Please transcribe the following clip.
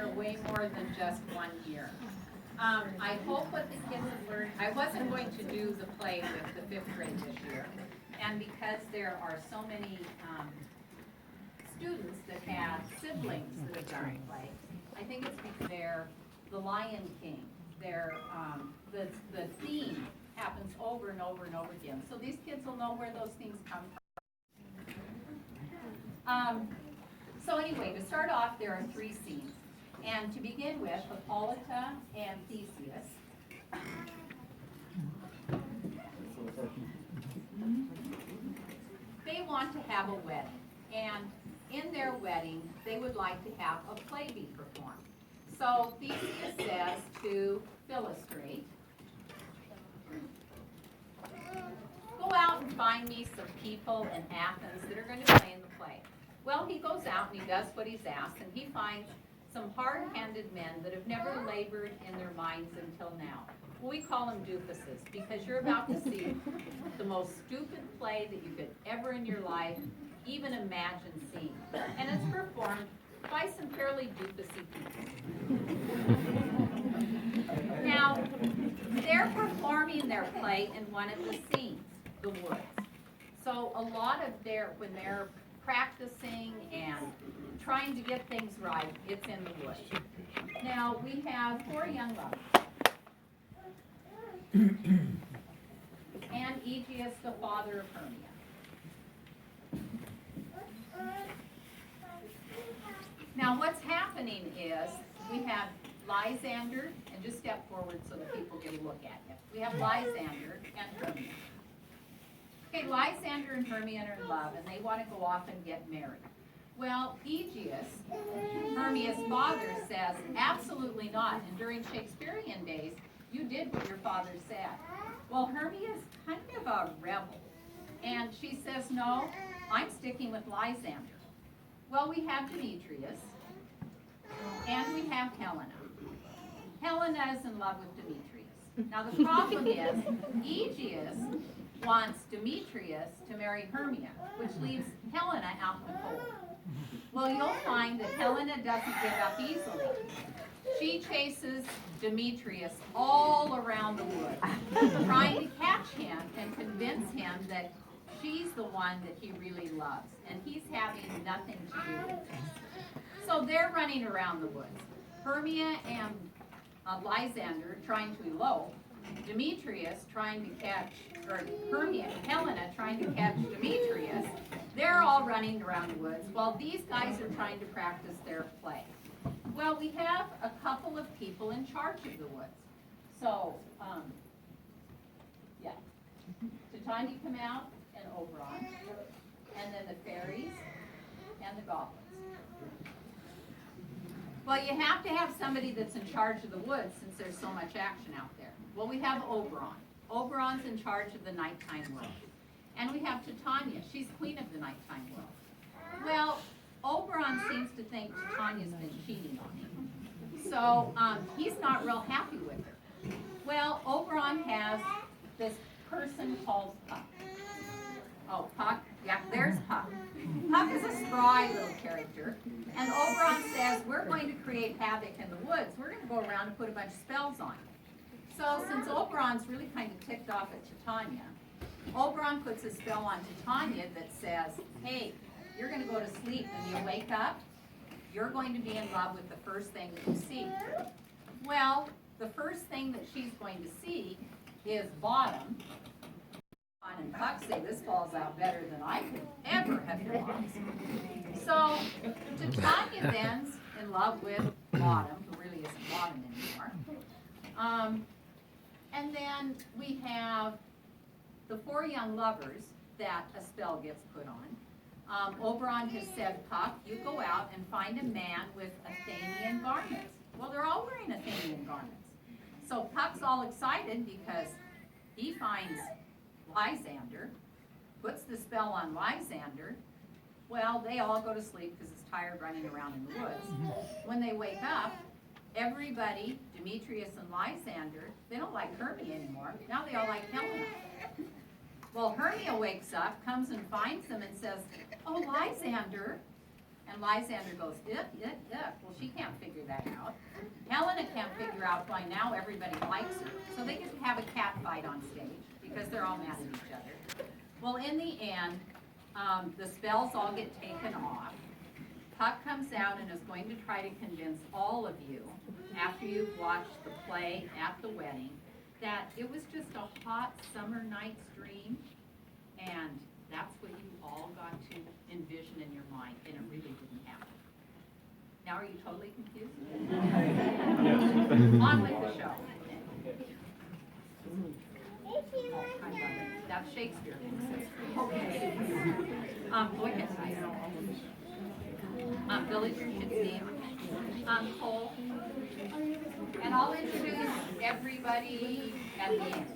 here way more than just 1 year. I hope what the kids have learned, I wasn't going to do the play with the 5th grade this year, and because there are so many students that have siblings that have done the play, I think it's because they're the Lion King. They're, the theme happens over and over and over again. So these kids will know where those things come from. So anyway, to start off, there are 3 scenes. And to begin with, Hippolyta and Theseus. They want to have a wedding. And in their wedding, they would like to have a play be performed. So Theseus says to Philostrate, go out and find me some people in Athens that are going to play in the play. Well, he goes out and he does what he's asked, and he finds some hard-handed men that have never labored in their minds until now. Well, we call them doofuses, because you're about to see the most stupid play that you could ever in your life even imagine seeing. And it's performed by some fairly doofusy people. Now, they're performing their play in one of the scenes, the woods. So a lot of when they're practicing and trying to get things right, it's in the woods. Now, we have 4 young lovers. And Aegeus, the father of Hermia. Now, what's happening is we have Lysander, and just step forward so that people get a look at you. We have Lysander and Hermia. Okay, Lysander and Hermia are in love, and they want to go off and get married. Well, Aegeus, Hermia's father, says, absolutely not. And during Shakespearean days, you did what your father said. Well, Hermia's kind of a rebel. And she says, no, I'm sticking with Lysander. Well, we have Demetrius, and we have Helena. Helena is in love with Demetrius. Now, the problem is, Aegeus wants Demetrius to marry Hermia, which leaves Helena out in the cold. Well, you'll find that Helena doesn't give up easily. She chases Demetrius all around the woods, trying to catch him and convince him that she's the one that he really loves, and he's having nothing to do with it. So they're running around the woods. Hermia and Lysander trying to elope, Demetrius trying to catch, or Hermia and Helena trying to catch Demetrius. They're all running around the woods while these guys are trying to practice their play. Well, we have a couple of people in charge of the woods. So, yeah, Titania come out and Oberon, and then the fairies and the goblins. Well, you have to have somebody that's in charge of the woods since there's so much action out there. Well, we have Oberon. Oberon's in charge of the nighttime world. And we have Titania. She's queen of the nighttime world. Well, Oberon seems to think Titania's been cheating on him. So he's not real happy with her. Well, Oberon has this person called Puck. Oh, Puck. Yeah, there's Puck. Puck is a spry little character. And Oberon says, we're going to create havoc in the woods. We're going to go around and put a bunch of spells on you. So since Oberon's really kind of ticked off at Titania, Oberon puts a spell on Titania that says, hey, you're going to go to sleep and you wake up, you're going to be in love with the first thing that you see. Well, the first thing that she's going to see is Bottom. And Puck say, this falls out better than I could ever have realized. So Titania then's in love with Bottom, who really isn't Bottom anymore. And then we have the 4 young lovers that a spell gets put on. Oberon has said, Puck, you go out and find a man with Athenian garments. Well, they're all wearing Athenian garments. So Puck's all excited because he finds Lysander, puts the spell on Lysander. Well, they all go to sleep because it's tired running around in the woods. When they wake up, everybody, Demetrius and Lysander, they don't like Hermia anymore. Now they all like Helena. Well, Hermia wakes up, comes and finds them and says, oh, Lysander. And Lysander goes, well, she can't figure that cat out. Helena can't figure out why now everybody likes her, so they get to have a cat fight on stage because they're all mad at each other. Well, in the end, the spells all get taken off. Puck comes out and is going to try to convince all of you, after you've watched the play at the wedding, that it was just a hot summer night's dream, and that's what you all got to envision in your mind, and it really didn't happen. Now are you totally confused? On with the show. Oh, I love it. That's Shakespeare. Okay. Go ahead, guys. Billy, your kid's name. Cole. And I'll introduce everybody at the end.